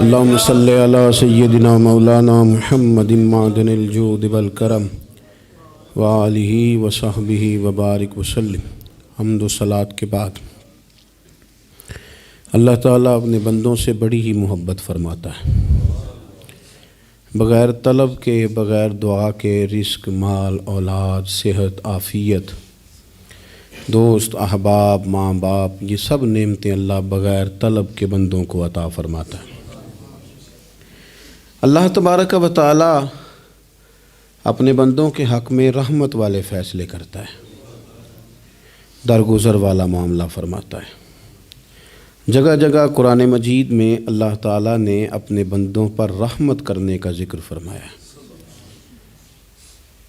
اللہم صلی علی سیدنا مولانا محمد معدن الجود والکرم وآلہ وصحبہ وبارک وسلم۔ حمد و صلاۃ کے بعد اللہ تعالیٰ اپنے بندوں سے بڑی ہی محبت فرماتا ہے۔ بغیر طلب کے، بغیر دعا کے رزق، مال، اولاد، صحت، عافیت، دوست، احباب، ماں باپ، یہ سب نعمتیں اللہ بغیر طلب کے بندوں کو عطا فرماتا ہے۔ اللہ تبارک و تعالی اپنے بندوں کے حق میں رحمت والے فیصلے کرتا ہے، درگزر والا معاملہ فرماتا ہے۔ جگہ جگہ قرآن مجید میں اللہ تعالیٰ نے اپنے بندوں پر رحمت کرنے کا ذکر فرمایا ہے۔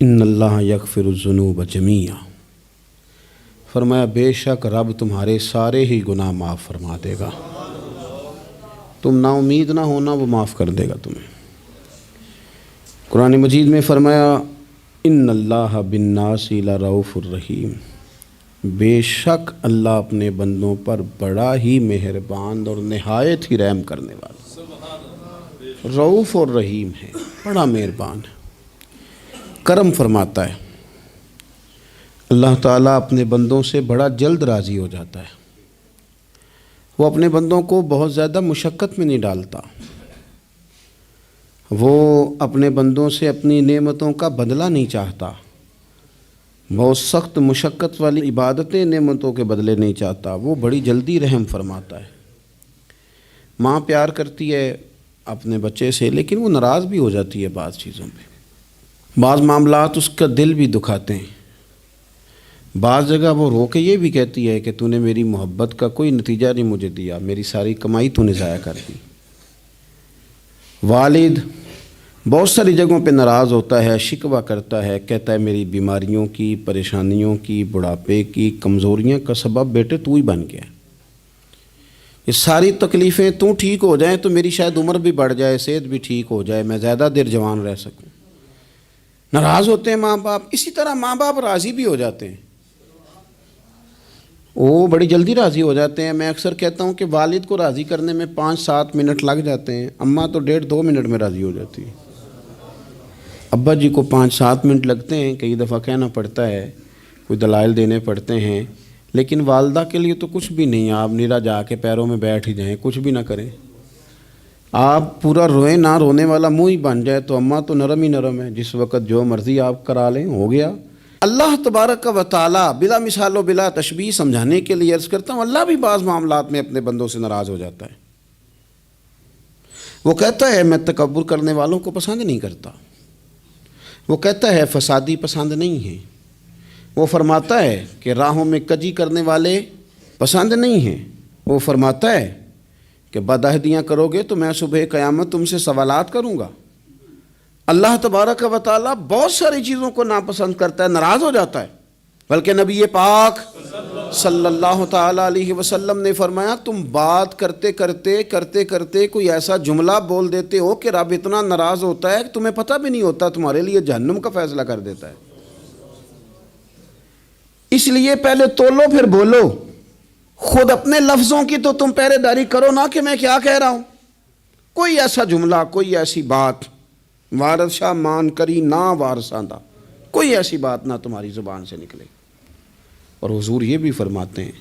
ان اللہ یغفر الذنوب جمیعا، فرمایا بے شک رب تمہارے سارے ہی گناہ معاف فرما دے گا، تم نا امید نہ ہونا، وہ معاف کر دے گا تمہیں۔ قرآن مجید میں فرمایا ان اللہ بالناس لرؤوف الرحیم، بے شک اللہ اپنے بندوں پر بڑا ہی مہربان اور نہایت ہی رحم کرنے والا، رؤوف اور رحیم ہے، بڑا مہربان ہے، کرم فرماتا ہے۔ اللہ تعالیٰ اپنے بندوں سے بڑا جلد راضی ہو جاتا ہے، وہ اپنے بندوں کو بہت زیادہ مشقت میں نہیں ڈالتا، وہ اپنے بندوں سے اپنی نعمتوں کا بدلہ نہیں چاہتا، بہت سخت مشقت والی عبادتیں نعمتوں کے بدلے نہیں چاہتا، وہ بڑی جلدی رحم فرماتا ہے۔ ماں پیار کرتی ہے اپنے بچے سے، لیکن وہ ناراض بھی ہو جاتی ہے بعض چیزوں پہ، بعض معاملات اس کا دل بھی دکھاتے ہیں، بعض جگہ وہ رو کے یہ بھی کہتی ہے کہ تو نے میری محبت کا کوئی نتیجہ نہیں مجھے دیا، میری ساری کمائی تو نے ضائع کر دی۔ والد بہت ساری جگہوں پہ ناراض ہوتا ہے، شکوہ کرتا ہے، کہتا ہے میری بیماریوں کی، پریشانیوں کی، بڑھاپے کی، کمزوریاں کا سبب بیٹے تو ہی بن گیا، یہ ساری تکلیفیں تو ٹھیک ہو جائیں تو میری شاید عمر بھی بڑھ جائے، صحت بھی ٹھیک ہو جائے، میں زیادہ دیر جوان رہ سکوں۔ ناراض ہوتے ہیں ماں باپ، اسی طرح ماں باپ راضی بھی ہو جاتے ہیں، وہ بڑی جلدی راضی ہو جاتے ہیں۔ میں اکثر کہتا ہوں کہ والد کو راضی کرنے میں 5-7 منٹ لگ جاتے ہیں، اماں تو 1.5-2 منٹ میں راضی ہو جاتی ہے۔ ابا جی کو 5-7 منٹ لگتے ہیں، کئی دفعہ کہنا پڑتا ہے، کوئی دلائل دینے پڑتے ہیں، لیکن والدہ کے لیے تو کچھ بھی نہیں، آپ نیرا جا کے پیروں میں بیٹھ ہی جائیں، کچھ بھی نہ کریں، آپ پورا روئیں نہ، رونے والا منہ ہی بن جائے تو اماں تو نرم ہی نرم ہے، جس وقت جو مرضی آپ کرا لیں ہو گیا۔ اللہ تبارک و تعالی بلا مثال و بلا تشبیہ سمجھانے کے لیے عرض کرتا ہوں، اللہ بھی بعض معاملات میں اپنے بندوں سے ناراض ہو جاتا ہے۔ وہ کہتا ہے میں تکبر کرنے والوں کو پسند نہیں کرتا، وہ کہتا ہے فسادی پسند نہیں ہیں، وہ فرماتا ہے کہ راہوں میں کجی کرنے والے پسند نہیں ہیں، وہ فرماتا ہے کہ بدعہدیاں کرو گے تو میں صبح قیامت تم سے سوالات کروں گا۔ اللہ تبارک و تعالیٰ بہت ساری چیزوں کو ناپسند کرتا ہے، ناراض ہو جاتا ہے، بلکہ نبی پاک صلی اللہ تعالیٰ علیہ وسلم نے فرمایا تم بات کرتے کرتے کوئی ایسا جملہ بول دیتے ہو کہ رب اتنا ناراض ہوتا ہے کہ تمہیں پتہ بھی نہیں ہوتا، تمہارے لیے جہنم کا فیصلہ کر دیتا ہے۔ اس لیے پہلے تولو پھر بولو، خود اپنے لفظوں کی تو تم پہرے داری کرو نا کہ میں کیا کہہ رہا ہوں۔ کوئی ایسا جملہ، کوئی ایسی بات وارث شاہ مان کری نہ وارثاں دا، کوئی ایسی بات نہ تمہاری زبان سے نکلے۔ اور حضور یہ بھی فرماتے ہیں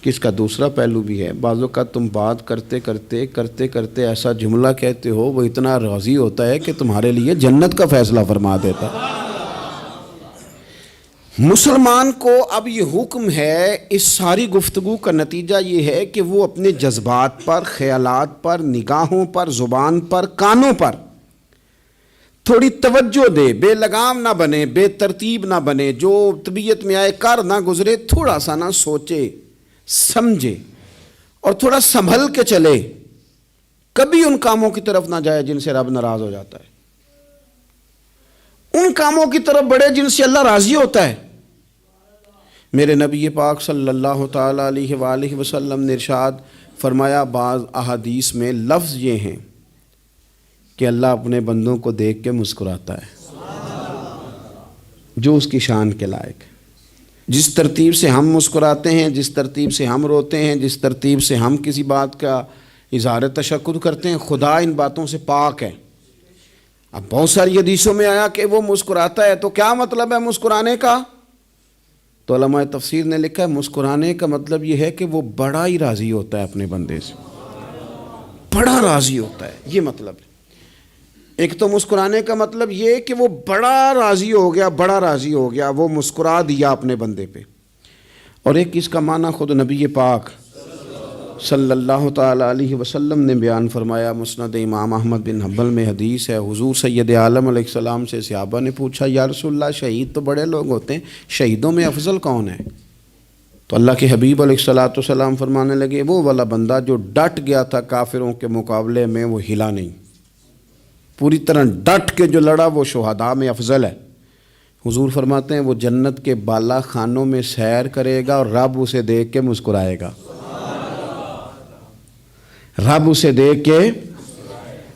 کہ اس کا دوسرا پہلو بھی ہے، بعض اوقات تم بات کرتے ایسا جملہ کہتے ہو وہ اتنا راضی ہوتا ہے کہ تمہارے لیے جنت کا فیصلہ فرما دیتا ہے۔ مسلمان کو اب یہ حکم ہے، اس ساری گفتگو کا نتیجہ یہ ہے کہ وہ اپنے جذبات پر، خیالات پر، نگاہوں پر، زبان پر، کانوں پر تھوڑی توجہ دے، بے لگام نہ بنے، بے ترتیب نہ بنے، جو طبیعت میں آئے کر نہ گزرے، تھوڑا سا نہ سوچے سمجھے اور تھوڑا سنبھل کے چلے، کبھی ان کاموں کی طرف نہ جائے جن سے رب ناراض ہو جاتا ہے، ان کاموں کی طرف بڑھے جن سے اللہ راضی ہوتا ہے۔ میرے نبی پاک صلی اللہ تعالیٰ علیہ وآلہ وسلم نے ارشاد فرمایا، بعض احادیث میں لفظ یہ ہیں کہ اللہ اپنے بندوں کو دیکھ کے مسکراتا ہے، جو اس کی شان کے لائق ہے۔ جس ترتیب سے ہم مسکراتے ہیں، جس ترتیب سے ہم روتے ہیں، جس ترتیب سے ہم کسی بات کا اظہار تشکر کرتے ہیں، خدا ان باتوں سے پاک ہے۔ اب بہت ساری حدیثوں میں آیا کہ وہ مسکراتا ہے، تو کیا مطلب ہے مسکرانے کا؟ تو علماء تفسیر نے لکھا ہے مسکرانے کا مطلب یہ ہے کہ وہ بڑا ہی راضی ہوتا ہے اپنے بندے سے، بڑا راضی ہوتا ہے، یہ مطلب ہے۔ ایک تو مسکرانے کا مطلب یہ کہ وہ بڑا راضی ہو گیا، بڑا راضی ہو گیا، وہ مسکرا دیا اپنے بندے پہ۔ اور ایک اس کا معنی خود نبی پاک صلی اللہ تعالیٰ علیہ وسلم نے بیان فرمایا، مسند امام احمد بن حنبل میں حدیث ہے، حضور سید عالم علیہ السلام سے صحابہ نے پوچھا یا رسول اللہ شہید تو بڑے لوگ ہوتے ہیں، شہیدوں میں افضل کون ہے؟ تو اللہ کے حبیب علیہ السلام فرمانے لگے وہ والا بندہ جو ڈٹ گیا تھا کافروں کے مقابلے میں، وہ ہلا نہیں، پوری طرح ڈٹ کے جو لڑا وہ شہداء میں افضل ہے۔ حضور فرماتے ہیں وہ جنت کے بالا خانوں میں سیر کرے گا اور رب اسے دیکھ کے مسکرائے گا، رب اسے دیکھ کے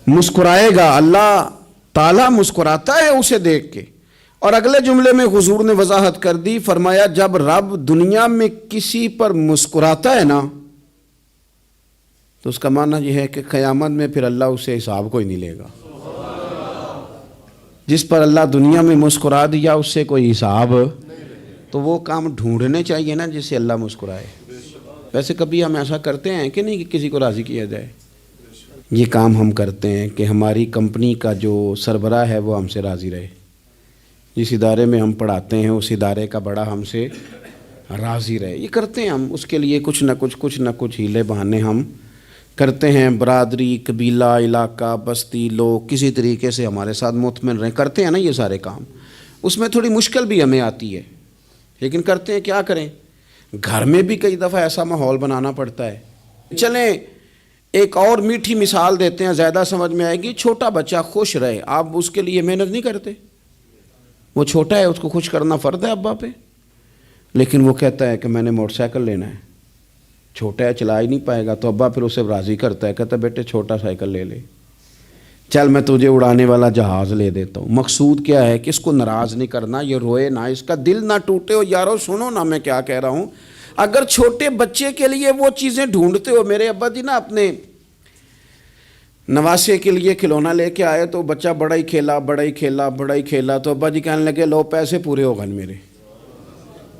مسکرائے گا، اللہ تعالیٰ مسکراتا ہے اسے دیکھ کے۔ اور اگلے جملے میں حضور نے وضاحت کر دی، فرمایا جب رب دنیا میں کسی پر مسکراتا ہے نا تو اس کا معنی یہ ہے کہ قیامت میں پھر اللہ اسے حساب کوئی نہیں لے گا۔ جس پر اللہ دنیا میں مسکرا دیا اس سے کوئی حساب، تو وہ کام ڈھونڈنے چاہیے نا جس سے اللہ مسکرائے۔ ویسے کبھی ہم ایسا کرتے ہیں کہ نہیں کہ کسی کو راضی کیا جائے؟ یہ کام ہم کرتے ہیں کہ ہماری کمپنی کا جو سربراہ ہے وہ ہم سے راضی رہے، جس ادارے میں ہم پڑھاتے ہیں اس ادارے کا بڑا ہم سے راضی رہے، یہ کرتے ہیں ہم۔ اس کے لیے کچھ نہ کچھ ہیلے بہانے ہم کرتے ہیں، برادری، قبیلہ، علاقہ، بستی، لوگ کسی طریقے سے ہمارے ساتھ مطمئن رہیں، کرتے ہیں نا یہ سارے کام۔ اس میں تھوڑی مشکل بھی ہمیں آتی ہے لیکن کرتے ہیں، کیا کریں؟ گھر میں بھی کئی دفعہ ایسا ماحول بنانا پڑتا ہے۔ چلیں ایک اور میٹھی مثال دیتے ہیں، زیادہ سمجھ میں آئے گی۔ چھوٹا بچہ خوش رہے، آپ اس کے لیے محنت نہیں کرتے؟ وہ چھوٹا ہے، اس کو خوش کرنا فرض ہے ابا پہ، لیکن وہ کہتا ہے کہ میں نے موٹر سائیکل لینا ہے، چھوٹا ہے چلا ہی نہیں پائے گا، تو ابا پھر اسے راضی کرتا ہے، کہتا ہے بیٹے چھوٹا سائیکل لے لے، چل میں تجھے اڑانے والا جہاز لے دیتا ہوں۔ مقصود کیا ہے کہ اس کو ناراض نہیں کرنا، یہ روئے نہ، اس کا دل نہ ٹوٹے ہو۔ یارو سنو نا میں کیا کہہ رہا ہوں، اگر چھوٹے بچے کے لیے وہ چیزیں ڈھونڈتے ہو، میرے ابا جی نا اپنے نواسے کے لیے کھلونا لے کے آئے تو بچہ بڑا ہی کھیلا، تو ابا جی کہنے لگے لو پیسے پورے ہو گئے میرے،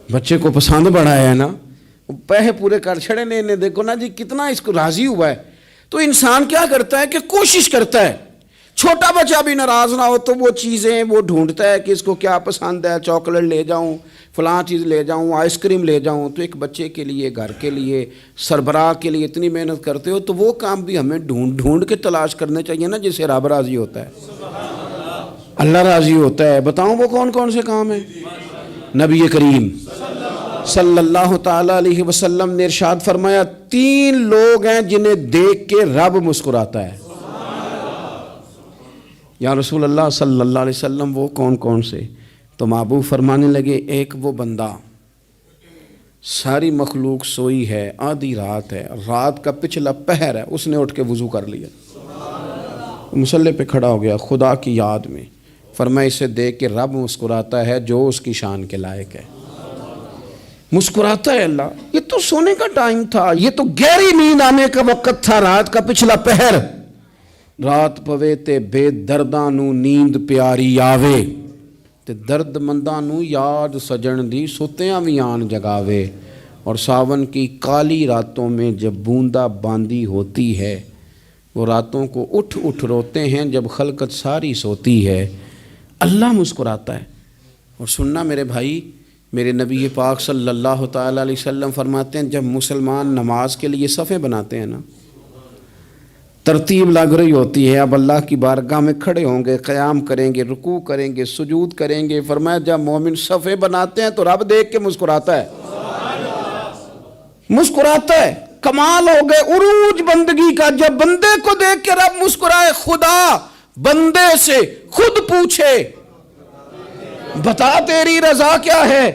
بچے کو پسند بڑا ہے نا، پیسے پورے کر چھڑے نے، دیکھو نا جی کتنا اس کو راضی ہوا ہے۔ تو انسان کیا کرتا ہے کہ کوشش کرتا ہے، چھوٹا بچہ بھی ناراض نہ ہو تو وہ چیزیں وہ ڈھونڈتا ہے کہ اس کو کیا پسند ہے، چاکلیٹ لے جاؤں، فلاں چیز لے جاؤں، آئس کریم لے جاؤں۔ تو ایک بچے کے لیے، گھر کے لیے، سربراہ کے لیے اتنی محنت کرتے ہو، تو وہ کام بھی ہمیں ڈھونڈ کے تلاش کرنے چاہیے نا جس سے رب راضی ہوتا ہے، اللہ راضی ہوتا ہے۔ بتاؤں وہ کون سے کام ہیں؟ نبی کریم صلی اللہ تعالیٰ علیہ وسلم نے ارشاد فرمایا 3 لوگ ہیں جنہیں دیکھ کے رب مسکراتا ہے۔ یا رسول اللہ صلی اللہ علیہ وسلم وہ کون سے؟ تو محبوب فرمانے لگے ایک وہ بندہ ساری مخلوق سوئی ہے، آدھی رات ہے، رات کا پچھلا پہر ہے، اس نے اٹھ کے وضو کر لیا، مصلی پہ کھڑا ہو گیا خدا کی یاد میں، فرمایا اسے دیکھ کے رب مسکراتا ہے جو اس کی شان کے لائق ہے، مسکراتا ہے اللہ۔ یہ تو سونے کا ٹائم تھا، یہ تو گہری نیند آنے کا وقت تھا، رات کا پچھلا پہر، رات پوے تے بے درداں نو نیند پیاری آوے، تے درد منداں نو یاد سجن دی ستیاں وی آن جگاوے، اور ساون کی کالی راتوں میں جب بوندا باندی ہوتی ہے، وہ راتوں کو اٹھ روتے ہیں جب خلقت ساری سوتی ہے، اللہ مسکراتا ہے۔ اور سننا میرے بھائی، میرے نبی پاک صلی اللہ تعالیٰ علیہ وسلم فرماتے ہیں جب مسلمان نماز کے لیے صفیں بناتے ہیں نا، ترتیب لگ رہی ہوتی ہے، اب اللہ کی بارگاہ میں کھڑے ہوں گے، قیام کریں گے، رکوع کریں گے، سجود کریں گے، فرمایا جب مومن صفیں بناتے ہیں تو رب دیکھ کے مسکراتا ہے، مسکراتا ہے۔ کمال ہو گئے عروج بندگی کا، جب بندے کو دیکھ کے رب مسکرائے، خدا بندے سے خود پوچھے بتا تیری رضا کیا ہے،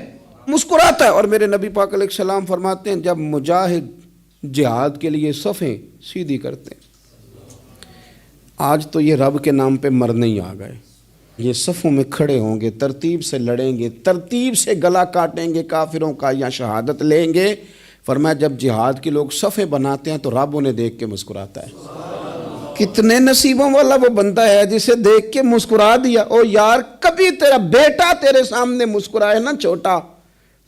مسکراتا ہے۔ اور میرے نبی پاک علیہ السلام فرماتے ہیں جب مجاہد جہاد کے لیے صفیں سیدھی کرتے ہیں، آج تو یہ رب کے نام پہ مرنے ہی آ گئے، یہ صفوں میں کھڑے ہوں گے، ترتیب سے لڑیں گے، ترتیب سے گلا کاٹیں گے کافروں کا یا شہادت لیں گے، فرمایا جب جہاد کے لوگ صفیں بناتے ہیں تو رب انہیں دیکھ کے مسکراتا ہے۔ کتنے نصیبوں والا وہ بندہ ہے جسے دیکھ کے مسکرا دیا۔ او یار کبھی تیرا بیٹا تیرے سامنے مسکرائے نا چھوٹا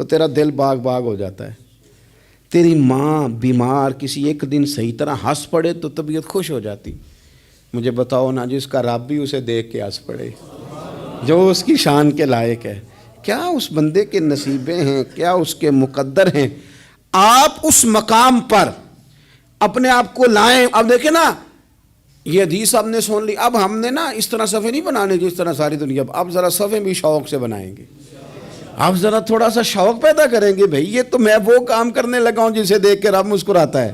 تو تیرا دل باغ باغ ہو جاتا ہے۔ تیری ماں بیمار کسی ایک دن صحیح طرح ہنس پڑے تو طبیعت خوش ہو جاتی۔ مجھے بتاؤ نا جس کا رب بھی اسے دیکھ کے ہنس پڑے، جو اس کی شان کے لائق ہے، کیا اس بندے کے نصیبیں ہیں، کیا اس کے مقدر ہیں۔ آپ اس مقام پر اپنے آپ کو لائیں۔ اب دیکھیں نا یہ حدیث آپ نے سن لی، اب ہم نے نا اس طرح صفحے نہیں بنانے جس طرح ساری دنیا، اب ذرا صفحے بھی شوق سے بنائیں گے۔ آپ ذرا تھوڑا سا شوق پیدا کریں گے، بھئی یہ تو میں وہ کام کرنے لگا ہوں جسے دیکھ کے رب مسکراتا ہے۔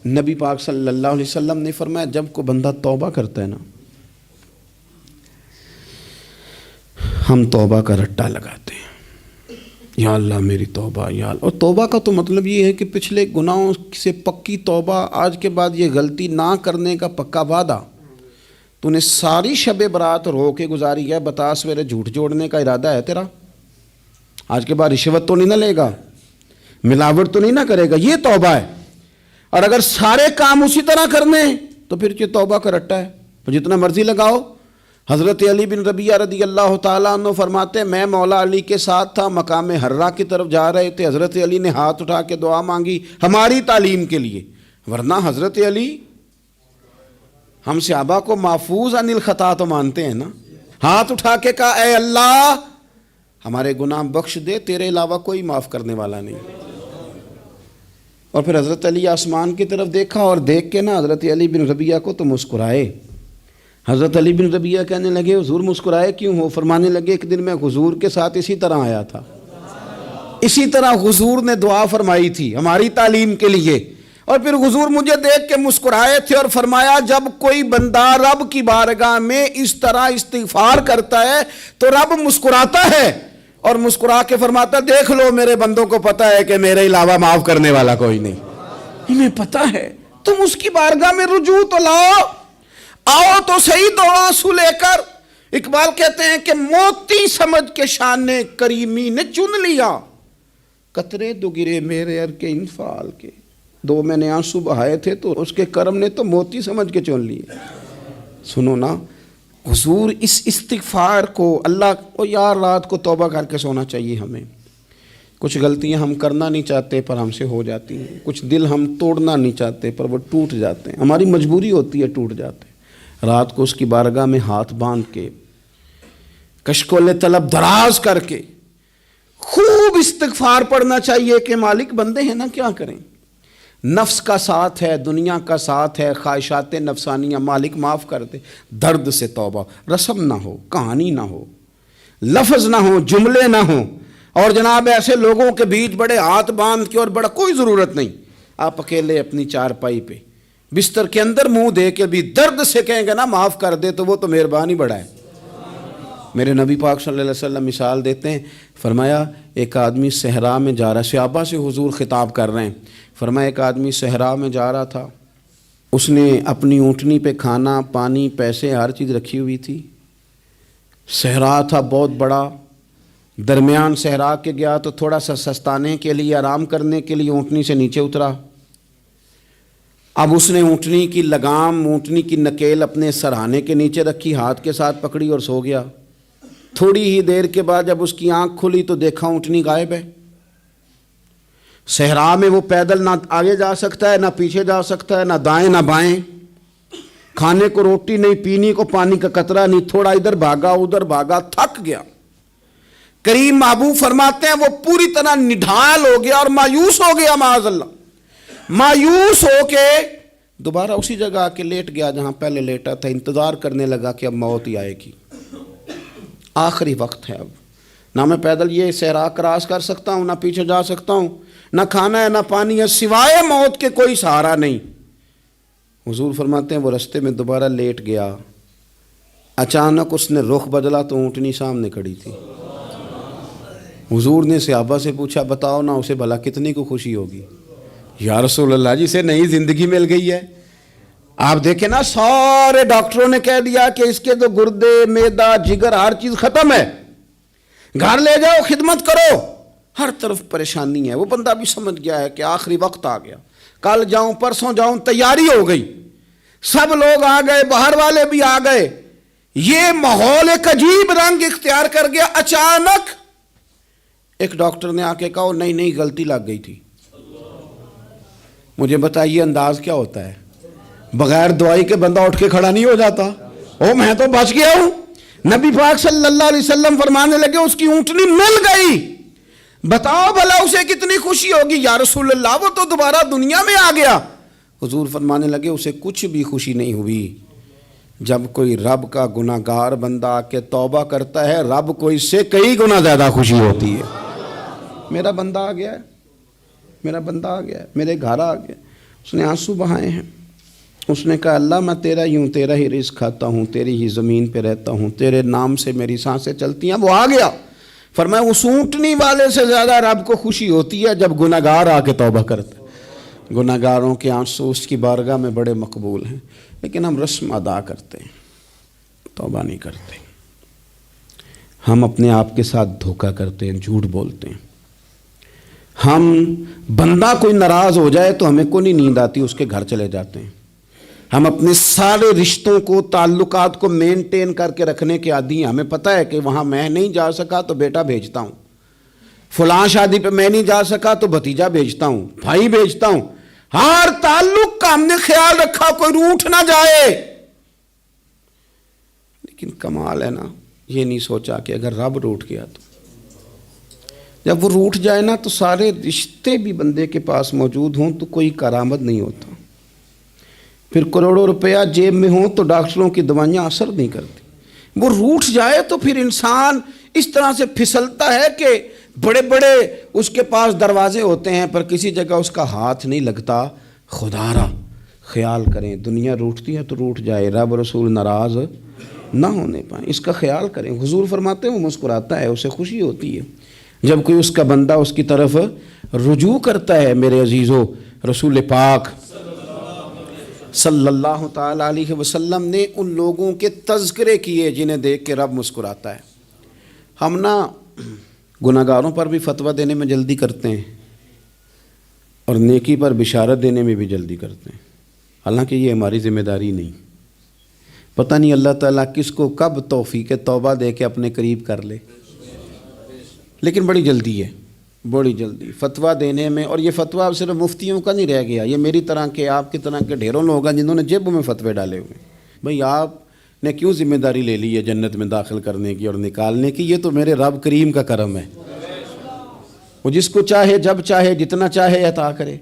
نبی پاک صلی اللہ علیہ وسلم نے فرمایا جب کوئی بندہ توبہ کرتا ہے نا، ہم توبہ کا رٹا لگاتے ہیں، یا اللہ میری توبہ یا اللہ۔ اور توبہ کا تو مطلب یہ ہے کہ پچھلے گناہوں سے پکی توبہ، آج کے بعد یہ غلطی نہ کرنے کا پکا وعدہ۔ تو نے ساری شب برات رو کے گزاری ہے، بتا سویرے جھوٹ جوڑنے کا ارادہ ہے تیرا؟ آج کے بعد رشوت تو نہیں نہ لے گا، ملاوٹ تو نہیں نہ کرے گا، یہ توبہ ہے۔ اور اگر سارے کام اسی طرح کرنے تو پھر یہ توبہ کا رٹا ہے، تو جتنا مرضی لگاؤ۔ حضرت علی بن ربیعہ رضی اللہ تعالیٰ عنہ فرماتے ہیں میں مولا علی کے ساتھ تھا، مقام حرہ کی طرف جا رہے تھے، حضرت علی نے ہاتھ اٹھا کے دعا مانگی ہماری تعلیم کے لیے، ورنہ حضرت علی ہم صحابہ کو محفوظ عن الخطا تو مانتے ہیں نا۔ ہاتھ اٹھا کے کہا اے اللہ ہمارے گناہ بخش دے، تیرے علاوہ کوئی معاف کرنے والا نہیں۔ اور پھر حضرت علی آسمان کی طرف دیکھا اور دیکھ کے نا حضرت علی بن ربیعہ کو تو مسکرائے۔ حضرت علی بن ربیعہ کہنے لگے حضور مسکرائے کیوں ہو؟ فرمانے لگے ایک دن میں حضور کے ساتھ اسی طرح آیا تھا، اسی طرح حضور نے دعا فرمائی تھی ہماری تعلیم کے لیے، اور پھر حضور مجھے دیکھ کے مسکرائے تھے اور فرمایا جب کوئی بندہ رب کی بارگاہ میں اس طرح استغفار کرتا ہے تو رب مسکراتا ہے، اور مسکرا کے فرماتا دیکھ لو میرے بندوں کو پتہ ہے کہ میرے علاوہ معاف کرنے والا کوئی نہیں، انہیں پتہ ہے، تم اس کی بارگاہ میں رجوع تو لاؤ، آؤ تو صحیح دو آنسو لے کر۔ اقبال کہتے ہیں کہ موتی سمجھ کے شان کریمی نے چن لیا، قطرے دو گرے میرے ار کے انفال کے، دو میں نے آنسو بہائے تھے تو اس کے کرم نے تو موتی سمجھ کے چن لیے۔ سنو نا حضور اس استغفار کو اللہ کو یار رات کو توبہ کر کے سونا چاہیے ہمیں۔ کچھ غلطیاں ہم کرنا نہیں چاہتے پر ہم سے ہو جاتی ہیں، کچھ دل ہم توڑنا نہیں چاہتے پر وہ ٹوٹ جاتے ہیں، ہماری مجبوری ہوتی ہے ٹوٹ جاتے ہیں۔ رات کو اس کی بارگاہ میں ہاتھ باندھ کے کشکول طلب دراز کر کے خوب استغفار پڑھنا چاہیے کہ مالک بندے ہیں نا کیا کریں، نفس کا ساتھ ہے، دنیا کا ساتھ ہے، خواہشات نفسانیہ، مالک معاف کر دے۔ درد سے توبہ، رسم نہ ہو، کہانی نہ ہو، لفظ نہ ہو، جملے نہ ہوں، اور جناب ایسے لوگوں کے بیچ بڑے ہاتھ باندھ کے اور بڑا کوئی ضرورت نہیں، آپ اکیلے اپنی چارپائی پہ بستر کے اندر منہ دے کے بھی درد سے کہیں گے نا معاف کر دے تو وہ تو مہربانی بڑا ہے۔ میرے نبی پاک صلی اللہ علیہ وسلم مثال دیتے ہیں، فرمایا ایک آدمی صحرا میں جا رہا، صحابہ سے حضور خطاب کر رہے ہیں، فرمایا ایک آدمی صحرا میں جا رہا تھا، اس نے اپنی اونٹنی پہ کھانا پانی پیسے ہر چیز رکھی ہوئی تھی، صحرا تھا بہت بڑا، درمیان صحرا کے گیا تو تھوڑا سا سستانے کے لیے آرام کرنے کے لیے اونٹنی سے نیچے اترا، اب اس نے اونٹنی کی لگام اونٹنی کی نکیل اپنے سرہانے کے نیچے رکھی، ہاتھ کے ساتھ پکڑی اور سو گیا۔ تھوڑی ہی دیر کے بعد جب اس کی آنکھ کھلی تو دیکھا اونٹنی غائب ہے۔ صحرا میں وہ پیدل نہ آگے جا سکتا ہے نہ پیچھے جا سکتا ہے، نہ دائیں نہ بائیں، کھانے کو روٹی نہیں، پینے کو پانی کا قطرہ نہیں، تھوڑا ادھر بھاگا ادھر بھاگا، تھک گیا۔ کریم محبوب فرماتے ہیں وہ پوری طرح نڈھال ہو گیا اور مایوس ہو گیا، معاذ اللہ، مایوس ہو کے دوبارہ اسی جگہ آ کے لیٹ گیا جہاں پہلے لیٹا تھا، انتظار کرنے لگا کہ اب موت ہی آئے گی، آخری وقت ہے، اب نہ میں پیدل یہ صحرا کراس کر سکتا ہوں، نہ پیچھے جا سکتا ہوں، نہ کھانا ہے نہ پانی ہے، سوائے موت کے کوئی سہارا نہیں۔ حضور فرماتے ہیں وہ رستے میں دوبارہ لیٹ گیا، اچانک اس نے رخ بدلا تو اونٹنی سامنے کھڑی تھی۔ حضور نے صحابہ سے پوچھا بتاؤ نا اسے بھلا کتنی کو خوشی ہوگی؟ یا رسول اللہ جی سے نئی زندگی مل گئی ہے۔ آپ دیکھیں نا سارے ڈاکٹروں نے کہہ دیا کہ اس کے تو گردے معدہ جگر ہر چیز ختم ہے، گھر لے جاؤ خدمت کرو، ہر طرف پریشانی ہے. وہ بندہ بھی سمجھ گیا ہے کہ آخری وقت آ گیا, کل جاؤں پرسوں جاؤں, تیاری ہو گئی, سب لوگ آ گئے, باہر والے بھی آ گئے, یہ ماحول ایک عجیب رنگ اختیار کر گیا. اچانک ایک ڈاکٹر نے آ کے کہا نہیں غلطی لگ گئی تھی. مجھے بتائیے انداز کیا ہوتا ہے؟ بغیر دوائی کے بندہ اٹھ کے کھڑا نہیں ہو جاتا. او میں تو بچ گیا ہوں. نبی پاک صلی اللہ علیہ وسلم فرمانے لگے اس کی اونٹنی مل گئی. بتاؤ بھلا اسے کتنی خوشی ہوگی. یا رسول اللہ وہ تو دوبارہ دنیا میں آ گیا. حضور فرمانے لگے اسے کچھ بھی خوشی نہیں ہوئی. جب کوئی رب کا گناہگار بندہ آ کے توبہ کرتا ہے, رب کو اس سے کئی گنا زیادہ خوشی ہوتی ہے. میرا بندہ آ گیا ہے, میرا بندہ آ گیا ہے, میرے گھر آ گیا. اس نے آنسو بہائے ہیں. اس نے کہا اللہ میں تیرا ہی ہوں, تیرا ہی رزق کھاتا ہوں, تیری ہی زمین پہ رہتا ہوں, تیرے نام سے میری سانسیں چلتی ہیں. وہ آ گیا. فرمایا اس اونٹنی والے سے زیادہ رب کو خوشی ہوتی ہے جب گناہگار آ کے توبہ کرتا ہے. گناہگاروں کے آنسو اس کی بارگاہ میں بڑے مقبول ہیں, لیکن ہم رسم ادا کرتے ہیں, توبہ نہیں کرتے. ہم اپنے آپ کے ساتھ دھوکہ کرتے ہیں, جھوٹ بولتے ہیں. ہم بندہ کوئی ناراض ہو جائے تو ہمیں کو نہیں نیند آتی, اس کے گھر چلے جاتے ہیں. ہم اپنے سارے رشتوں کو, تعلقات کو مینٹین کر کے رکھنے کے عادی ہیں. ہمیں پتہ ہے کہ وہاں میں نہیں جا سکا تو بیٹا بھیجتا ہوں, فلاں شادی پہ میں نہیں جا سکا تو بھتیجا بھیجتا ہوں, بھائی بھیجتا ہوں. ہر تعلق کا ہم نے خیال رکھا کوئی روٹھ نہ جائے. لیکن کمال ہے نا, یہ نہیں سوچا کہ اگر رب روٹھ گیا تو, جب وہ روٹھ جائے نا تو سارے رشتے بھی بندے کے پاس موجود ہوں تو کوئی کارآمد نہیں ہوتا. پھر کروڑوں روپیہ جیب میں ہوں تو ڈاکٹروں کی دوائیاں اثر نہیں کرتی. وہ روٹھ جائے تو پھر انسان اس طرح سے پھسلتا ہے کہ بڑے بڑے اس کے پاس دروازے ہوتے ہیں پر کسی جگہ اس کا ہاتھ نہیں لگتا. خدا را خیال کریں, دنیا روٹتی ہے تو روٹھ جائے, رب رسول ناراض نہ ہونے پائیں, اس کا خیال کریں. حضور فرماتے ہیں وہ مسکراتا ہے, اسے خوشی ہوتی ہے جب کوئی اس کا بندہ اس کی طرف رجوع کرتا ہے. میرے عزیزو, رسول پاک صلی اللہ تعالیٰ علیہ وسلم نے ان لوگوں کے تذکرے کیے جنہیں دیکھ کے رب مسکراتا ہے. ہم نا گناہگاروں پر بھی فتویٰ دینے میں جلدی کرتے ہیں اور نیکی پر بشارت دینے میں بھی جلدی کرتے ہیں, حالانکہ یہ ہماری ذمہ داری نہیں. پتہ نہیں اللہ تعالیٰ کس کو کب توفیق توبہ دے کے اپنے قریب کر لے, لیکن بڑی جلدی ہے, بڑی جلدی فتویٰ دینے میں. اور یہ فتویٰ اب صرف مفتیوں کا نہیں رہ گیا, یہ میری طرح کے, آپ کی طرح کے ڈھیروں لوگ ہیں جنہوں نے جیبوں میں فتوے ڈالے ہوئے. بھئی آپ نے کیوں ذمہ داری لے لی ہے جنت میں داخل کرنے کی اور نکالنے کی؟ یہ تو میرے رب کریم کا کرم ہے, وہ جس کو چاہے جب چاہے جتنا چاہے عطا کرے.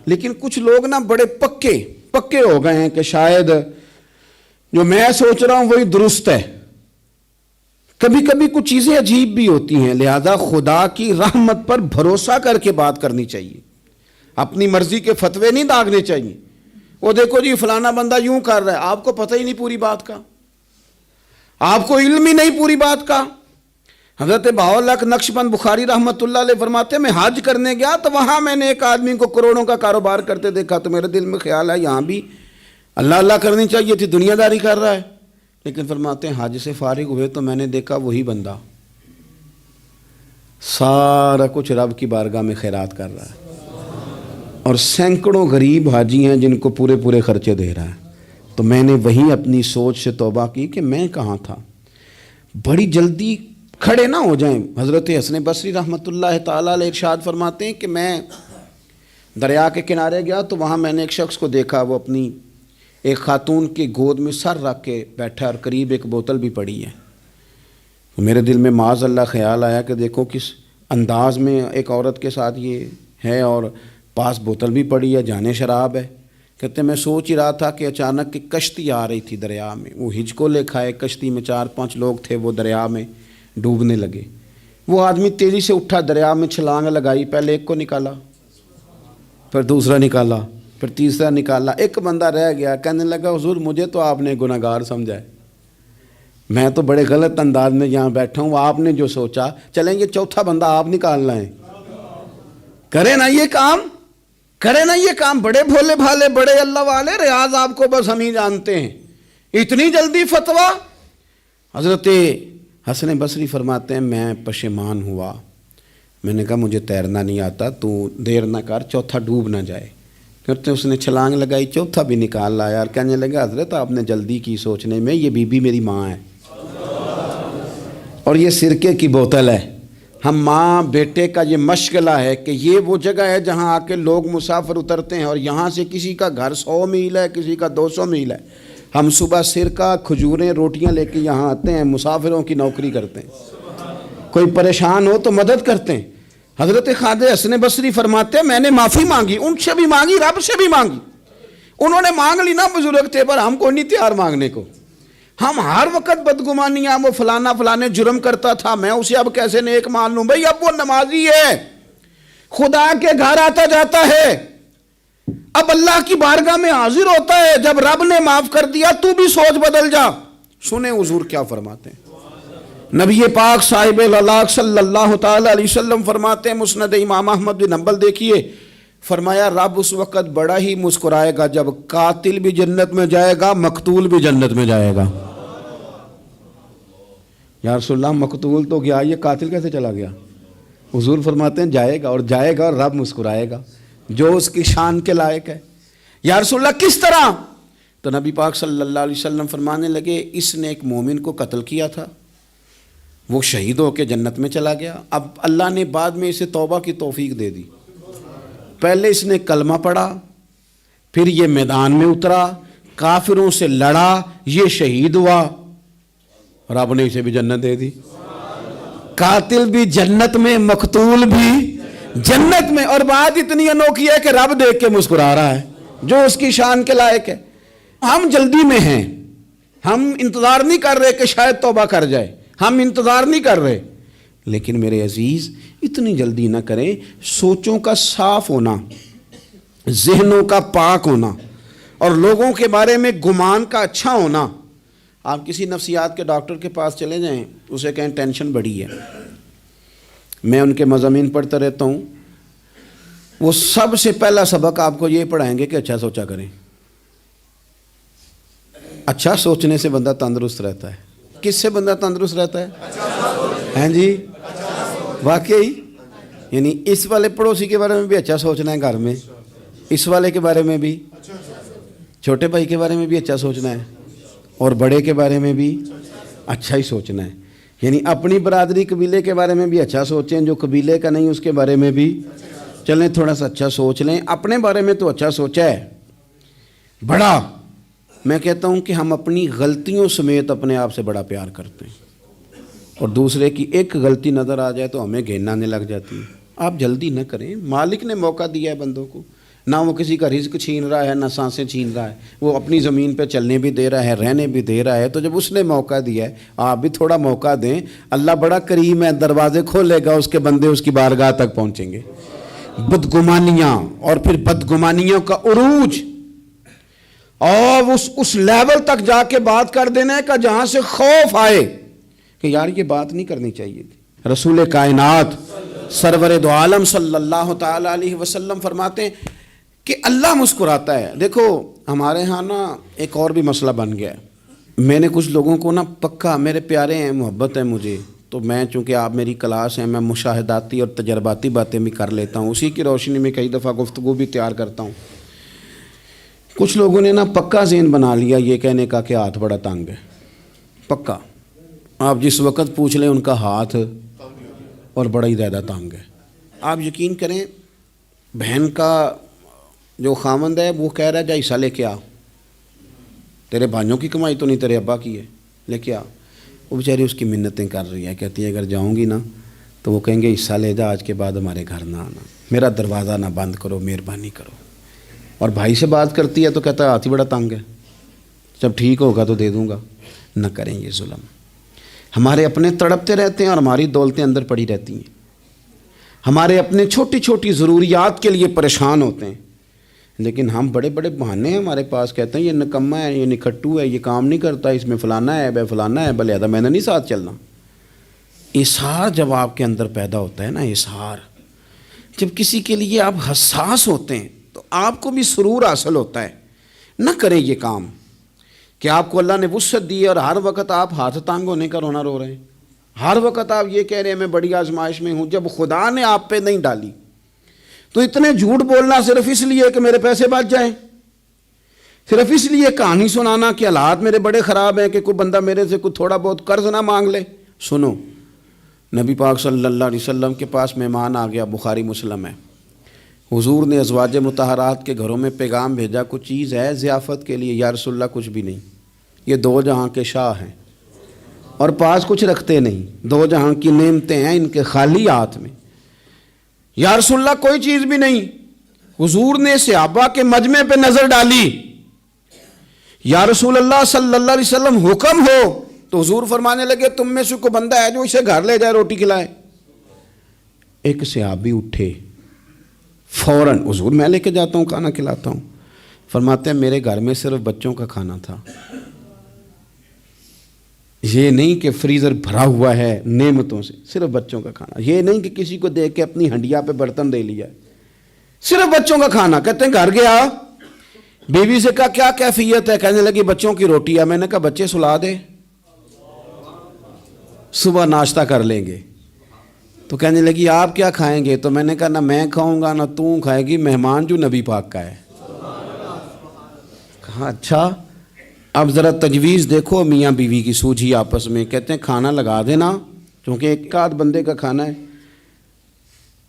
لیکن کچھ لوگ نا بڑے پکے ہو گئے ہیں کہ شاید جو میں سوچ رہا ہوں وہی درست ہے. کبھی کبھی کچھ چیزیں عجیب بھی ہوتی ہیں, لہذا خدا کی رحمت پر بھروسہ کر کے بات کرنی چاہیے. اپنی مرضی کے فتوے نہیں داغنے چاہیے. وہ دیکھو جی فلانا بندہ یوں کر رہا ہے, آپ کو پتہ ہی نہیں پوری بات کا, آپ کو علم ہی نہیں پوری بات کا. حضرت بہاءاللہ نقشبند بخاری رحمۃ اللہ علیہ فرماتے ہیں میں حج کرنے گیا تو وہاں میں نے ایک آدمی کو کروڑوں کا کاروبار کرتے دیکھا تو میرے دل میں خیال ہے یہاں بھی اللہ اللہ کرنی چاہیے تھی, دنیا داری کر رہا ہے. لیکن فرماتے ہیں حج سے فارغ ہوئے تو میں نے دیکھا وہی بندہ سارا کچھ رب کی بارگاہ میں خیرات کر رہا ہے اور سینکڑوں غریب حاجی ہیں جن کو پورے خرچے دے رہا ہے. تو میں نے وہیں اپنی سوچ سے توبہ کی کہ میں کہاں تھا. بڑی جلدی کھڑے نہ ہو جائیں. حضرت حسن بصری رحمۃ اللہ تعالیٰ علیہ ارشاد فرماتے ہیں کہ میں دریا کے کنارے گیا تو وہاں میں نے ایک شخص کو دیکھا, وہ اپنی ایک خاتون کی گود میں سر رکھ کے بیٹھا اور قریب ایک بوتل بھی پڑی ہے. میرے دل میں معاذ اللہ خیال آیا کہ دیکھو کس انداز میں ایک عورت کے ساتھ یہ ہے اور پاس بوتل بھی پڑی ہے, جانے شراب ہے. کہتے میں سوچ ہی رہا تھا کہ اچانک کی کشتی آ رہی تھی دریا میں, وہ ہج کو لے کھائے, کشتی میں 4-5 لوگ تھے, وہ دریا میں ڈوبنے لگے. وہ آدمی تیزی سے اٹھا, دریا میں چھلانگ لگائی, پہلے ایک کو نکالا, پھر دوسرا نکالا, پھر تیسرا نکالا. ایک بندہ رہ گیا, کہنے لگا حضور مجھے تو آپ نے گناہگار سمجھا ہے, میں تو بڑے غلط انداز میں یہاں بیٹھا ہوں, آپ نے جو سوچا چلیں یہ چوتھا بندہ آپ نکالنا ہے, کرے نا یہ کام, کرے نا یہ کام. بڑے بھولے بھالے بڑے اللہ والے, ریاض آپ کو بس ہم ہی جانتے ہیں. اتنی جلدی فتویٰ. حضرت حسن بصری فرماتے ہیں میں پشیمان ہوا, میں نے کہا مجھے تیرنا نہیں آتا، تو دیر نہ کر، چوتھا ڈوب نہ جائے۔ کرتے اس نے چھلانگ لگائی، چوتھا بھی نکال لایا اور کہنے لگا حضرت آپ نے جلدی کی سوچنے میں، یہ بی بی میری ماں ہے اور یہ سرکے کی بوتل ہے۔ ہم ماں بیٹے کا یہ مشغلہ ہے کہ یہ وہ جگہ ہے جہاں آ کے لوگ مسافر اترتے ہیں، اور یہاں سے کسی کا گھر 100 میل ہے، کسی کا 200 میل ہے، ہم صبح سرکہ کھجوریں روٹیاں لے کے یہاں آتے ہیں، مسافروں کی نوکری کرتے ہیں، کوئی پریشان ہو تو مدد کرتے ہیں۔ حضرت خواجہ حسن بصری فرماتے ہیں میں نے معافی مانگی، ان سے بھی مانگی، رب سے بھی مانگی، انہوں نے مانگ لی نا بزرگ تھے، پر ہم کو نہیں تیار مانگنے کو۔ ہم ہر وقت بدگمانیاں، وہ فلانا فلانے جرم کرتا تھا، میں اسے اب کیسے نیک مان لوں؟ بھئی اب وہ نمازی ہے، خدا کے گھر آتا جاتا ہے، اب اللہ کی بارگاہ میں حاضر ہوتا ہے، جب رب نے معاف کر دیا تو بھی سوچ بدل جا۔ سنیں حضور کیا فرماتے ہیں، نبی پاک صاحب الاخلاق صلی اللہ تعالی علیہ وسلم فرماتے ہیں، مسند امام احمد بن حنبل دیکھیے، فرمایا رب اس وقت بڑا ہی مسکرائے گا جب قاتل بھی جنت میں جائے گا، مقتول بھی جنت میں جائے گا۔ یا رسول اللہ مقتول تو گیا، یہ قاتل کیسے چلا گیا؟ حضور فرماتے ہیں جائے گا، اور جائے گا اور رب مسکرائے گا، جو اس کی شان کے لائق ہے۔ یا رسول اللہ کس طرح؟ تو نبی پاک صلی اللہ علیہ وسلم فرمانے لگے اس نے ایک مومن کو قتل کیا تھا، وہ شہید ہو کے جنت میں چلا گیا، اب اللہ نے بعد میں اسے توبہ کی توفیق دے دی۔ پہلے اس نے کلمہ پڑھا، پھر یہ میدان میں اترا، کافروں سے لڑا، یہ شہید ہوا، رب نے اسے بھی جنت دے دی۔ قاتل بھی جنت میں، مقتول بھی جنت میں، اور بات اتنی انوکھی ہے کہ رب دیکھ کے مسکرا رہا ہے، جو اس کی شان کے لائق ہے۔ ہم جلدی میں ہیں، ہم انتظار نہیں کر رہے کہ شاید توبہ کر جائے، ہم انتظار نہیں کر رہے، لیکن میرے عزیز اتنی جلدی نہ کریں۔ سوچوں کا صاف ہونا، ذہنوں کا پاک ہونا، اور لوگوں کے بارے میں گمان کا اچھا ہونا۔ آپ کسی نفسیات کے ڈاکٹر کے پاس چلے جائیں، اسے کہیں ٹینشن بڑی ہے، میں ان کے مضامین پڑھتا رہتا ہوں، وہ سب سے پہلا سبق آپ کو یہ پڑھائیں گے کہ اچھا سوچا کریں۔ اچھا سوچنے سے بندہ تندرست رہتا ہے۔ کس سے بندہ تندرست رہتا ہے؟ ہیں جی واقعی، یعنی اس والے پڑوسی کے بارے میں بھی اچھا سوچنا ہے گھر میں، اس والے کے بارے میں بھی، چھوٹے بھائی کے بارے میں بھی اچھا سوچنا ہے، اور بڑے کے بارے میں بھی اچھا ہی سوچنا ہے۔ یعنی اپنی برادری قبیلے کے بارے میں بھی اچھا سوچیں، جو قبیلے کا نہیں اس کے بارے میں بھی چلیں تھوڑا سا اچھا سوچ لیں۔ اپنے بارے میں تو اچھا سوچا ہے بڑا، میں کہتا ہوں کہ ہم اپنی غلطیوں سمیت اپنے آپ سے بڑا پیار کرتے ہیں، اور دوسرے کی ایک غلطی نظر آ جائے تو ہمیں گھن آنے لگ جاتی ہے۔ آپ جلدی نہ کریں، مالک نے موقع دیا ہے بندوں کو، نہ وہ کسی کا رزق چھین رہا ہے، نہ سانسیں چھین رہا ہے، وہ اپنی زمین پہ چلنے بھی دے رہا ہے، رہنے بھی دے رہا ہے، تو جب اس نے موقع دیا ہے آپ بھی تھوڑا موقع دیں۔ اللہ بڑا کریم ہے، دروازے کھولے گا، اس کے بندے اس کی بارگاہ تک پہنچیں گے۔ بدگمانیاں، اور پھر بدگمانیوں کا عروج، اور اس لیول تک جا کے بات کر دینا کا جہاں سے خوف آئے کہ یار یہ بات نہیں کرنی چاہیے تھی۔ رسول کائنات سرور دو عالم صلی اللہ تعالی علیہ وسلم فرماتے ہیں کہ اللہ مسکراتا ہے۔ دیکھو ہمارے ہاں نا ایک اور بھی مسئلہ بن گیا ہے، میں نے کچھ لوگوں کو نا پکا، میرے پیارے ہیں، محبت ہے مجھے، تو میں چونکہ آپ میری کلاس ہیں، میں مشاہداتی اور تجرباتی باتیں بھی کر لیتا ہوں، اسی کی روشنی میں کئی دفعہ گفتگو بھی تیار کرتا ہوں۔ کچھ لوگوں نے نا پکا ذہن بنا لیا یہ کہنے کا کہ ہاتھ بڑا تنگ ہے، پکا، آپ جس وقت پوچھ لیں ان کا ہاتھ اور بڑا ہی زیادہ تنگ ہے۔ آپ یقین کریں، بہن کا جو خامند ہے وہ کہہ رہا ہے جا حصہ لے کے آ، تیرے بھائیوں کی کمائی تو نہیں، تیرے ابا کی ہے، لے کے آ۔ وہ بیچاری اس کی منتیں کر رہی ہے، کہتی ہے اگر جاؤں گی نا تو وہ کہیں گے حصہ لے جا، آج کے بعد ہمارے گھر نہ آنا، میرا دروازہ نہ بند کرو، مہربانی کرو۔ اور بھائی سے بات کرتی ہے تو کہتا ہے ہاتھ ہی بڑا تنگ ہے، جب ٹھیک ہوگا تو دے دوں گا۔ نہ کریں یہ ظلم، ہمارے اپنے تڑپتے رہتے ہیں اور ہماری دولتیں اندر پڑی رہتی ہیں، ہمارے اپنے چھوٹی چھوٹی ضروریات کے لیے پریشان ہوتے ہیں، لیکن ہم بڑے بڑے بہانے ہیں ہمارے پاس، کہتے ہیں یہ نکما ہے، یہ نکھٹو ہے، یہ کام نہیں کرتا، اس میں فلانا ہے، بے فلانا ہے، بلے میں نے نہیں ساتھ چلنا۔ اظہار جب آپ کے اندر پیدا ہوتا ہے نا، اظہار جب کسی کے لیے آپ حساس ہوتے ہیں تو آپ کو بھی سرور حاصل ہوتا ہے۔ نہ کریں یہ کام کہ آپ کو اللہ نے وسعت دی ہے اور ہر وقت آپ ہاتھ تانگ ہونے کا رونا رو رہے ہیں، ہر وقت آپ یہ کہہ رہے ہیں میں بڑی آزمائش میں ہوں، جب خدا نے آپ پہ نہیں ڈالی تو اتنے جھوٹ بولنا صرف اس لیے کہ میرے پیسے بچ جائیں، صرف اس لیے کہانی سنانا کہ حالات میرے بڑے خراب ہیں کہ کوئی بندہ میرے سے کوئی تھوڑا بہت قرض نہ مانگ لے۔ سنو، نبی پاک صلی اللہ علیہ وسلم کے پاس مہمان آ گیا، بخاری مسلم ہے، حضور نے ازواج مطہرات کے گھروں میں پیغام بھیجا کچھ چیز ہے ضیافت کے لیے؟ یا رسول اللہ کچھ بھی نہیں، یہ دو جہاں کے شاہ ہیں اور پاس کچھ رکھتے نہیں، دو جہاں کی نعمتیں ہیں ان کے خالی ہاتھ میں۔ یا رسول اللہ کوئی چیز بھی نہیں۔ حضور نے صحابہ کے مجمع پہ نظر ڈالی، یا رسول اللہ صلی اللہ علیہ وسلم حکم ہو، تو حضور فرمانے لگے تم میں سے کوئی بندہ ہے جو اسے گھر لے جائے روٹی کھلائے؟ ایک صحابی اٹھے فوراً، حضور میں لے کے جاتا ہوں کھانا کھلاتا ہوں۔ فرماتے ہیں میرے گھر میں صرف بچوں کا کھانا تھا، یہ نہیں کہ فریزر بھرا ہوا ہے نعمتوں سے، صرف بچوں کا کھانا، یہ نہیں کہ کسی کو دیکھ کے اپنی ہنڈیا پہ برتن دے لیا، صرف بچوں کا کھانا۔ کہتے ہیں گھر گیا، بیوی سے کہا کیا کیفیت ہے؟ کہنے لگی بچوں کی روٹی ہے۔ میں نے کہا بچے سلا دے، صبح ناشتہ کر لیں گے۔ تو کہنے لگی آپ کیا کھائیں گے؟ تو میں نے کہا نہ میں کھاؤں گا نہ تو کھائے گی، مہمان جو نبی پاک کا ہے۔ کہا اچھا، اب ذرا تجویز دیکھو میاں بیوی کی سوجھی آپس میں۔ کہتے ہیں کھانا لگا دینا، کیونکہ ایک آدھ بندے کا کھانا ہے۔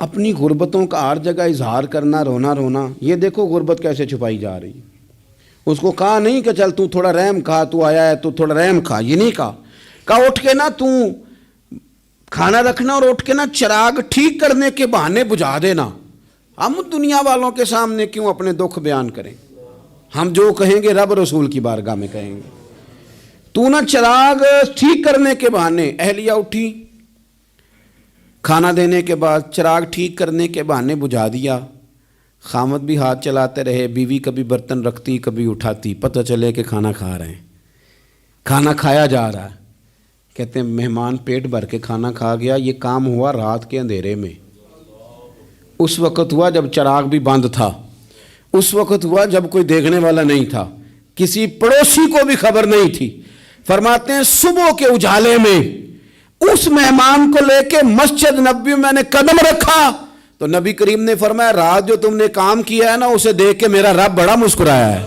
اپنی غربتوں کا ہر جگہ اظہار کرنا، رونا رونا، یہ دیکھو غربت کیسے چھپائی جا رہی۔ اس کو کہا نہیں کہ چل تو تھوڑا رحم کھا، تو آیا ہے تو تھوڑا رحم کھا، یہ نہیں کہا۔ کہا اٹھ کے نا تو کھانا رکھنا اور اٹھ کے نا چراغ ٹھیک کرنے کے بہانے بجھا دینا۔ ہم دنیا والوں کے سامنے کیوں اپنے دکھ بیان کریں؟ ہم جو کہیں گے رب رسول کی بارگاہ میں کہیں گے۔ تو نا چراغ ٹھیک کرنے کے بہانے، اہلیہ اٹھی، کھانا دینے کے بعد چراغ ٹھیک کرنے کے بہانے بجھا دیا۔ خامد بھی ہاتھ چلاتے رہے، بیوی کبھی برتن رکھتی کبھی اٹھاتی، پتہ چلے کہ کھانا کھا رہے ہیں، کھانا کھایا جا رہا ہے۔ کہتے ہیں مہمان پیٹ بھر کے کھانا کھا گیا۔ یہ کام ہوا رات کے اندھیرے میں، اس وقت ہوا جب چراغ بھی بند تھا، اس وقت ہوا جب کوئی دیکھنے والا نہیں تھا، کسی پڑوسی کو بھی خبر نہیں تھی۔ فرماتے ہیں صبح کے اجالے میں اس مہمان کو لے کے مسجد نبوی میں نے قدم رکھا تو نبی کریم نے فرمایا رات جو تم نے کام کیا ہے نا اسے دیکھ کے میرا رب بڑا مسکرایا ہے،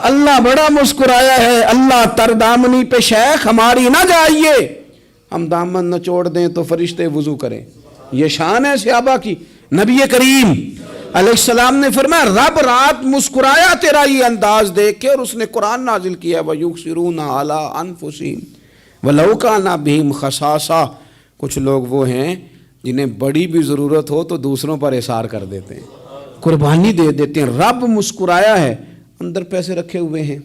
اللہ بڑا مسکرایا ہے۔ اللہ تر دامنی پہ شیخ ہماری نہ جائیے، ہم دامن نہ چھوڑ دیں تو فرشتے وضو کریں۔ یہ شان ہے صحابہ کی۔ نبی کریم علیہ السلام نے فرمایا رب رات مسکرایا تیرا یہ انداز دیکھ کے، اور اس نے قرآن نازل کیا وَيُؤْثِرُونَ عَلَىٰ أَنفُسِهِمْ وَلَوْ كَانَ بِهِمْ خَصَاصَةٌ۔ کچھ لوگ وہ ہیں جنہیں بڑی بھی ضرورت ہو تو دوسروں پر احسار کر دیتے ہیں، قربانی دے دیتے ہیں۔ رب مسکرایا ہے، اندر پیسے رکھے ہوئے ہیں،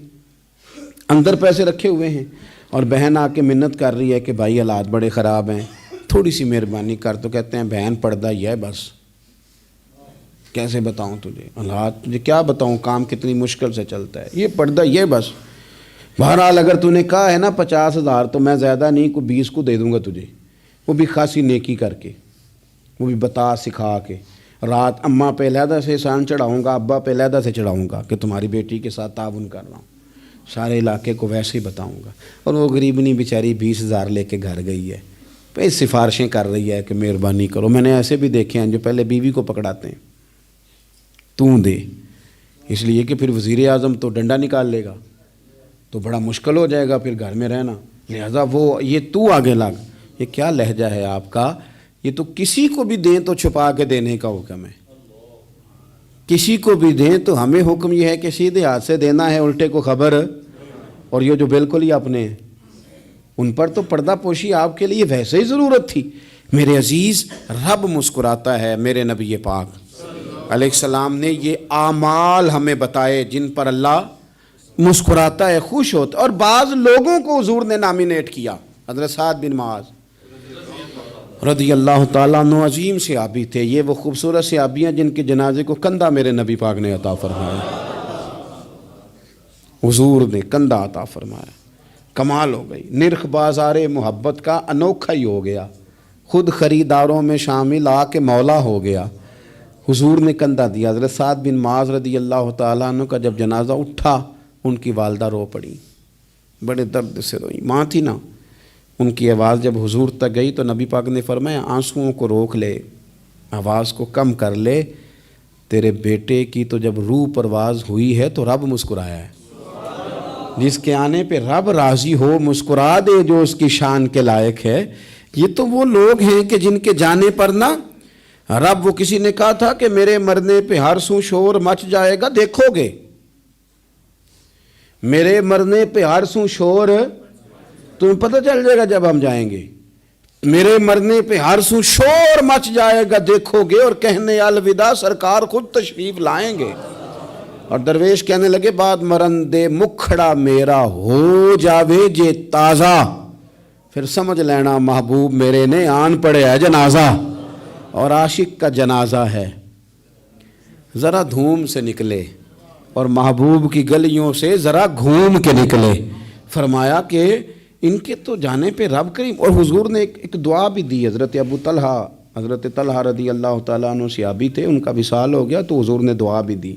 اندر پیسے رکھے ہوئے ہیں، اور بہن آ کے منت کر رہی ہے کہ بھائی حالات بڑے خراب ہیں، تھوڑی سی مہربانی کر۔ تو کہتے ہیں بہن پردہ ہی ہے بس، کیسے بتاؤں تجھے حالات، تجھے کیا بتاؤں کام کتنی مشکل سے چلتا ہے، یہ پردہ یہ بس۔ بہرحال اگر تو نے کہا ہے نا 50,000 تو میں زیادہ نہیں کوئی 20 کو دے دوں گا تجھے، وہ بھی خاصی نیکی کر کے، وہ بھی بتا سکھا کے۔ رات اماں پہ علیحدہ سے احسان چڑھاؤں گا، ابا پہ علیحدہ سے چڑھاؤں گا کہ تمہاری بیٹی کے ساتھ تعاون کر رہا ہوں، سارے علاقے کو ویسے ہی بتاؤں گا۔ اور وہ غریبنی بیچاری 20,000 لے کے گھر گئی ہے، پھر سفارشیں کر رہی ہے کہ مہربانی کرو۔ میں نے ایسے بھی دیکھے ہیں جو پہلے بیوی کو پکڑاتے ہیں تو دے، اس لیے کہ پھر وزیر اعظم تو ڈنڈا نکال لے گا تو بڑا مشکل ہو جائے گا پھر گھر میں رہنا، لہذا وہ یہ تو آگے لگ۔ یہ کیا لہجہ ہے آپ کا؟ یہ تو کسی کو بھی دیں تو چھپا کے دینے کا حکم ہے، کسی کو بھی دیں تو ہمیں حکم یہ ہے کہ سیدھے ہاتھ سے دینا ہے، الٹے کو خبر۔ اور یہ جو بالکل ہی اپنے ہیں ان پر تو پردہ پوشی آپ کے لیے ویسے ہی ضرورت تھی۔ میرے عزیز، رب مسکراتا ہے۔ میرے نبی پاک علیہ السلام نے یہ اعمال ہمیں بتائے جن پر اللہ مسکراتا ہے، خوش ہوتا ہے۔ اور بعض لوگوں کو حضور نے نامینیٹ کیا، حضرت سعد بن معاذ رضی اللہ تعالیٰ عنہ عظیم صحابی تھے۔ یہ وہ خوبصورت صحابیاں جن کے جنازے کو کندھا میرے نبی پاک نے عطا فرمایا، حضور نے کندھا عطا فرمایا۔ کمال ہو گئی، نرخ بازار محبت کا انوکھا ہی ہو گیا، خود خریداروں میں شامل آ کے مولا ہو گیا۔ حضور نے کندھا دیا۔ حضرت سعد بن معاذ رضی اللہ تعالیٰ عنہ کا جب جنازہ اٹھا، ان کی والدہ رو پڑی، بڑے درد سے روئی۔ ماں تھی نا، ان کی آواز جب حضور تک گئی تو نبی پاک نے فرمایا آنسوؤں کو روک لے، آواز کو کم کر لے، تیرے بیٹے کی تو جب روح پرواز ہوئی ہے تو رب مسکرایا ہے، جس کے آنے پہ رب راضی ہو مسکرا دے جو اس کی شان کے لائق ہے۔ یہ تو وہ لوگ ہیں کہ جن کے جانے پر نا رب، وہ کسی نے کہا تھا کہ میرے مرنے پہ ہر سو شور مچ جائے گا، دیکھو گے میرے مرنے پہ ہر سو شور تمہیں پتہ چل جائے گا جب ہم جائیں گے، میرے مرنے پہ ہر سو شور مچ جائے گا دیکھو گے، اور کہنے الوداع سرکار خود تشریف لائیں گے۔ اور درویش کہنے لگے بعد مرندے مکھڑا میرا ہو جاوے جے تازہ، پھر سمجھ لینا محبوب میرے نے آن پڑے ہے جنازہ، اور عاشق کا جنازہ ہے۔ ذرا دھوم سے نکلے اور محبوب کی گلیوں سے ذرا گھوم کے نکلے۔ فرمایا کہ ان کے تو جانے پہ رب کریم، اور حضور نے ایک دعا بھی دی۔ حضرت طلحہ رضی اللہ تعالیٰ عنہ صحابی تھے، ان کا وصال ہو گیا تو حضور نے دعا بھی دی۔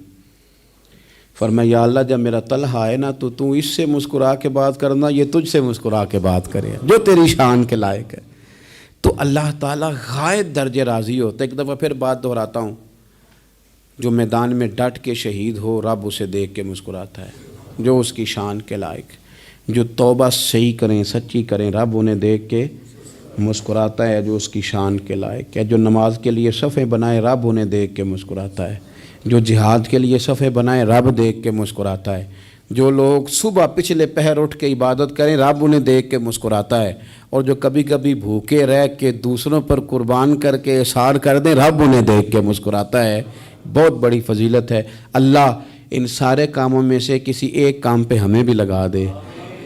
فرمایا یا اللہ جب میرا طلحہ ہے نا تو اس سے مسکرا کے بات کرنا، یہ تجھ سے مسکرا کے بات کرے جو تیری شان کے لائق ہے۔ تو اللہ تعالیٰ غائب درجے راضی ہوتا ہے۔ ایک دفعہ پھر بات دہراتا ہوں، جو میدان میں ڈٹ کے شہید ہو رب اسے دیکھ کے مسکراتا ہے جو اس کی شان کے لائق، جو توبہ صحیح کریں سچی کریں رب انہیں دیکھ کے مسکراتا ہے جو اس کی شان کے لائق ہے، جو نماز کے لیے صفیں بنائے رب انہیں دیکھ کے مسکراتا ہے، جو جہاد کے لیے صفیں بنائے رب دیکھ کے مسکراتا ہے، جو لوگ صبح پچھلے پہر اٹھ کے عبادت کریں رب انہیں دیکھ کے مسکراتا ہے، اور جو کبھی کبھی بھوکے رہ کے دوسروں پر قربان کر کے احسان کر دیں رب انہیں دیکھ کے مسکراتا ہے۔ بہت بڑی فضیلت ہے۔ اللہ ان سارے کاموں میں سے کسی ایک کام پہ ہمیں بھی لگا دے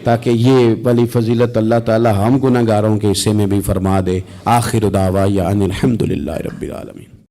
تاکہ یہ بڑی فضیلت اللہ تعالی ہم گناہگاروں کے حصے میں بھی فرما دے۔ آخر دعوانا ان الحمد للہ رب العالمین۔